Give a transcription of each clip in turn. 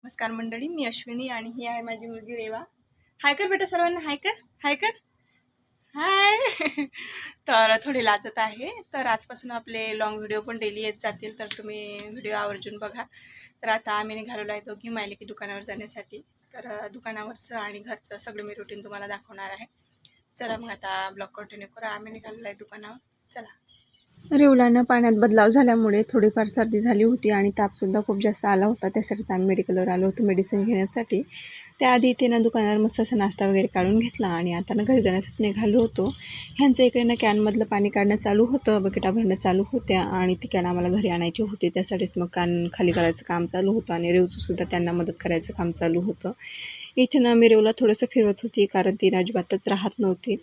नमस्कार मंडळी, मी अश्विनी आणि ही आहे माझी मुलगी रेवा. हाय कर बेटा, सर्वांना हाय कर, हाय कर, हाय. तर थोडी लाजत आहे. तर आजपासून आपले लॉंग व्हिडिओ पण डेली येत जातील, तर तुम्ही व्हिडिओ आवर्जून बघा. तर आता आम्ही निघालेलो आहे दोघी मायलेकी दुकानावर जाण्यासाठी. तर दुकानावरचं आणि घरचं सगळं मी रुटीन तुम्हाला दाखवणार आहे. चला मग आता ब्लॉग कंटिन्यू करा. आम्ही निघालेलो आहे दुकानावर, चला. रेवलानं पाण्यात बदलाव झाल्यामुळे थोडीफार सर्दी झाली होती आणि तापसुद्धा खूप जास्त आला होता. त्यासाठी आम्ही मेडिकलवर आलो होतो मेडिसिन घेण्यासाठी. त्याआधी इथे ना दुकानावर मस्त असा नाश्ता वगैरे काढून घेतला आणि आता ना घरी जाण्यासाठी निघालो होतो. ह्यांचं इकडे ना कॅनमधलं पाणी काढणं चालू होतं, बकेटा भरणं चालू होत्या आणि ती कॅन आम्हाला घरी आणायची होती. त्यासाठीच मग कान खाली करायचं काम चालू होतं आणि रेवचंसुद्धा त्यांना मदत करायचं काम चालू होतं. इथे ना मी रेवला थोडंसं फिरवत होती, कारण ती अजिबातच राहत नव्हती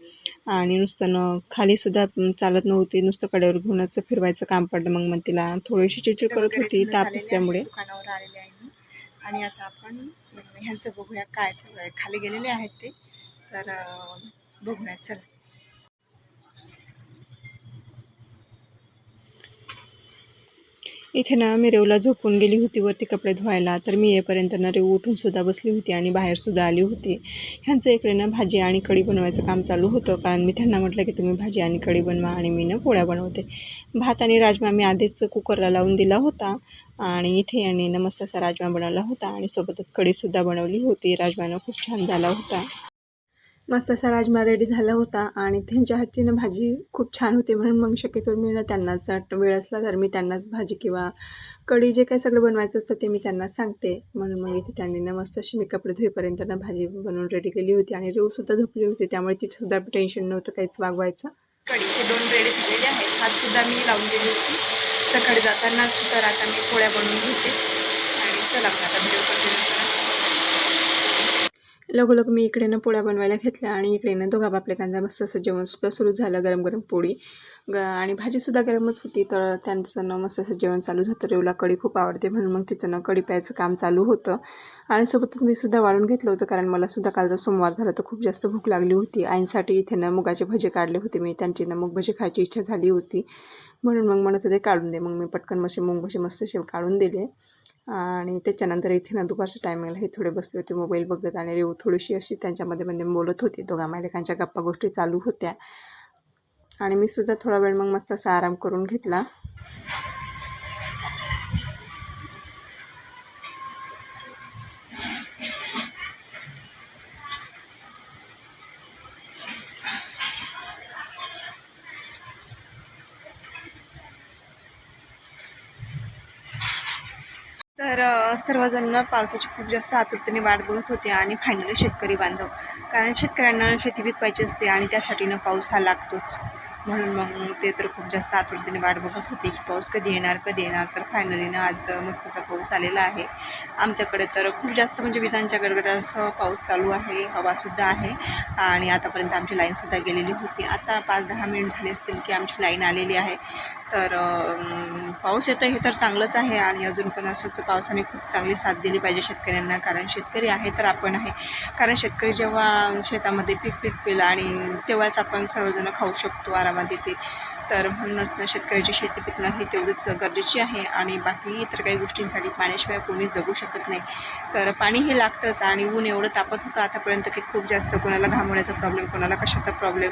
आणि नुसतं खालीसुद्धा चालत नव्हती. नुसतं कडेवर घेऊनच फिरवायचं काम पडलं. मग तिला थोडीशी चिडचिड करत होती ताप असल्यामुळे. दुकानावर आलेले आहे मी आणि आता आपण ह्यांचं बघूया काय चालू आहे. खाली गेलेले आहेत ते, तर बघूया चला. इथे ना मी रेवला झोपून गेली होती वरती कपडे धुवायला. तर मी येईपर्यंत ना रेव उठूनसुद्धा बसली होती आणि बाहेरसुद्धा आली होती. ह्यांचं इकडे ना भाजी आणि कढी बनवायचं काम चालू होतं, कारण मी त्यांना म्हटलं की तुम्ही भाजी आणि कढी बनवा आणि मी ना पोळ्या बनवते. भात आणि राजमा मी आधीच कुकरला लावून दिला होता आणि इथे यांनी ना मस्त असा राजमा बनवला होता आणि सोबतच कढीसुद्धा बनवली होती. राजमानं खूप छान झाला होता. मस्त असा राजमा रेडी झाला होता आणि त्यांच्या हातची ना भाजी खूप छान होती. म्हणून मग शक्यतो मी ना त्यांनाच वेळ असला तर मी त्यांनाच भाजी किंवा कढी जे काही सगळं बनवायचं असतं ते मी त्यांना सांगते. म्हणून मग इथे त्यांनी ना मस्त अशी मी कपडे धुईपर्यंत ना भाजी बनवून रेडी केली होती आणि रेवसुद्धा झोपली होती, त्यामुळे तिचंसुद्धा टेन्शन नव्हतं काहीच वागवायचं. कढी हे 2 रेडी झालेले आहेत. भातसुद्धा मी लावून दिली होती सकाळी जातानाच. तर आता मी पोळ्या बनवून घेते आणि चला आता व्हिडिओ कंटिन्यू करा. लगोलग मी इकडे ना पोळ्या बनवायला घेतल्या आणि इकडे ना दोघा बापलेकांचा मस्त असं जेवणसुद्धा सुरू झालं. गरम गरम पोळी आणि भाजीसुद्धा गरमच होती. तर त्यांचं ना मस्त असं जेवण चालू होतं. रेवला कढी खूप आवडते, म्हणून मग तिचं ना कढी प्यायचं काम चालू होतं आणि सोबतच मी सुद्धा वाढून घेतलं होतं, कारण मला सुद्धा कालचा सोमवार झाला तर खूप जास्त भूक लागली होती. आईंसाठी इथे ना मुगाचे भजे काढले होते मी. त्यांची ना मूग भजी खायची इच्छा झाली होती, म्हणून मग म्हणत होते काढून दे. मग मी पटकन मूग भजी मस्त असे काढून दिले आणि त्याच्यानंतर इथे ना दुपारच्या टायमिंगला हे थोडे बसले होते मोबाईल बघत आणि रेव थोडीशी अशी त्यांच्यामध्ये बोलत होती. दोघा मायलेकांच्या गप्पा गोष्टी चालू होत्या आणि मी सुद्धा थोडा वेळ मग मस्त असा आराम करून घेतला. तर सर्वजण पावसाची खूप जास्त आतुरतेने वाट बघत होते आणि फायनली शेतकरी बांधव, कारण शेतकऱ्यांना शेती पिकवायची असते आणि त्यासाठी पाऊस हा लागतोच. म्हणून मग ते तर खूप जास्त आतुरतेने वाट बघत होते की पाऊस कधी येणार कधी येणार. तर फायनली आज मस्त असा पाऊस आलेला आहे. आमच्याकडे तर खूप जास्त विजांच्या गडगडासह पाऊस चालू आहे, हवासुद्धा आहे आणि आतापर्यंत आमची लाईनसुद्धा गेलेली होती. आता 5-10 मिनिट झाले असतील की आमची लाईन आलेली आहे. तर पाऊस येतं हे तर चांगलंच आहे आणि अजून पण असंच पावसाने खूप चांगली साथ दिली पाहिजे शेतकऱ्यांना, कारण शेतकरी आहे तर आपण आहे. कारण शेतकरी जेव्हा शेतामध्ये पीक पिकवेल आणि तेव्हाच आपण सर्वजण खाऊ शकतो आरामात येते. तर म्हणूनच ना शेतकऱ्याची शेती पिकणं ही तेवढीच गरजेची आहे आणि बाकी इतर काही गोष्टींसाठी पाण्याशिवाय कोणीच जगू शकत नाही. तर पाणी हे लागतंच आणि ऊन एवढं तापत होतं आतापर्यंत की खूप जास्त, कोणाला घामोळ्याचा प्रॉब्लेम, कोणाला कशाचा प्रॉब्लेम.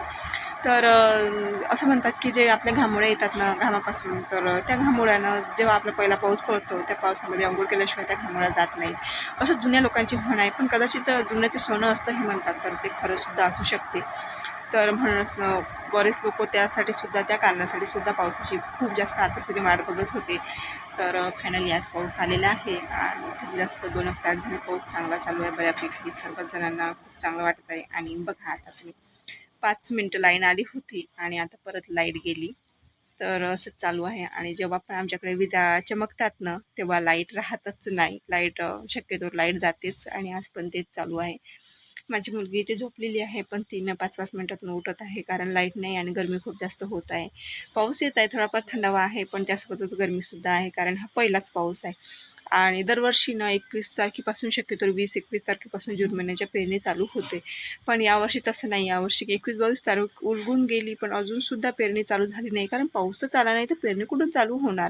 तर असं म्हणतात की जे आपल्या घामोळ्या येतात ना घामापासून, तर त्या घामोळ्यानं जेव्हा आपला पहिला पाऊस पडतो त्या पावसामध्ये अंघोळ केल्याशिवाय त्या घामोळ्या जात नाही, असं जुन्या लोकांची म्हण आहे. पण कदाचित जुन्या ते सोनं असतं हे म्हणतात, तर ते खरंसुद्धा असू शकते. तर म्हणूनच बरेच लोक त्यासाठी सुद्धा, त्या कारणासाठी सुद्धा पावसाची खूप जास्त आतुरतेने वाट बघत होते. तर फायनली आज पाऊस आलेला आहे आणि खूप जास्त 2-1 तास झाले पाऊस चांगला चालू आहे बऱ्यापैकी. सर्वच जणांना खूप चांगलं वाटत आहे. आणि बघा आता तुम्ही 5 मिनटं लाईन आली होती आणि आता परत लाईट गेली. तर असंच चालू आहे आणि जेव्हा पण आमच्याकडे विजा चमकतात ना तेव्हा लाईट राहतच नाही. लाईट शक्यतो लाईट जातेच आणि आज पण तेच चालू आहे. माझी मुलगी इथे झोपलेली आहे, पण ती 5-5 मिनटातून उठत आहे, कारण लाईट नाही आणि गरमी खूप जास्त होत आहे. पाऊस येत आहे, थोडाफार थंडावा आहे, पण त्यासोबतच गरमीसुद्धा आहे, कारण हा पहिलाच पाऊस आहे. आणि दरवर्षी 21 तारखेपासून, शक्यतो 20-21 तारखेपासून जून महिन्याच्या पेरणी चालू होते. पण यावर्षी तसं नाही. यावर्षी 21-22 तारीख उलगून गेली पण अजूनसुद्धा पेरणी चालू झाली नाही, कारण पाऊसच आला नाही तर पेरणी कुठून चालू होणार.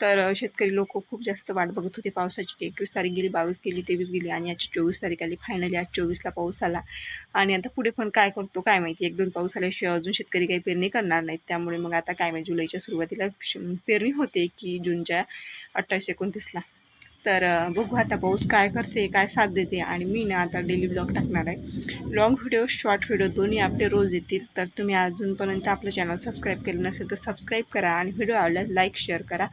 तर शेतकरी लोक खूप जास्त वाट बघत होते पावसाची, की 21 तारीख गेली, 22 गेली, 23 गेली आणि याची 24 तारीख आली. फायनली आज 24ला पाऊस आला आणि आता पुढे पण काय करतो काय माहिती. 1-2 पाऊस आल्याशिवाय अजून शेतकरी काही पेरणी करणार नाहीत. त्यामुळे मग आता काय माहिती जुलैच्या सुरुवातीला पेरणी होते की जूनच्या 28-29ला. तर बघू आता पाऊस काय करते, काय साथ देते. आणि मी ना आता डेली ब्लॉग टाकणार आहे. लॉंग व्हिडिओ, शॉर्ट व्हिडिओ दोन्ही आपले रोज येतील. तर तुम्ही अजूनपर्यंत आपलं चॅनल सबस्क्राईब केलं नसेल तर सबस्क्राईब करा आणि व्हिडिओ आवडल्यास लाईक शेअर करा.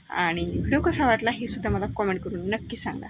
आणि व्हिडिओ कसा वाटला हे सुद्धा मला कॉमेंट करून नक्की सांगा.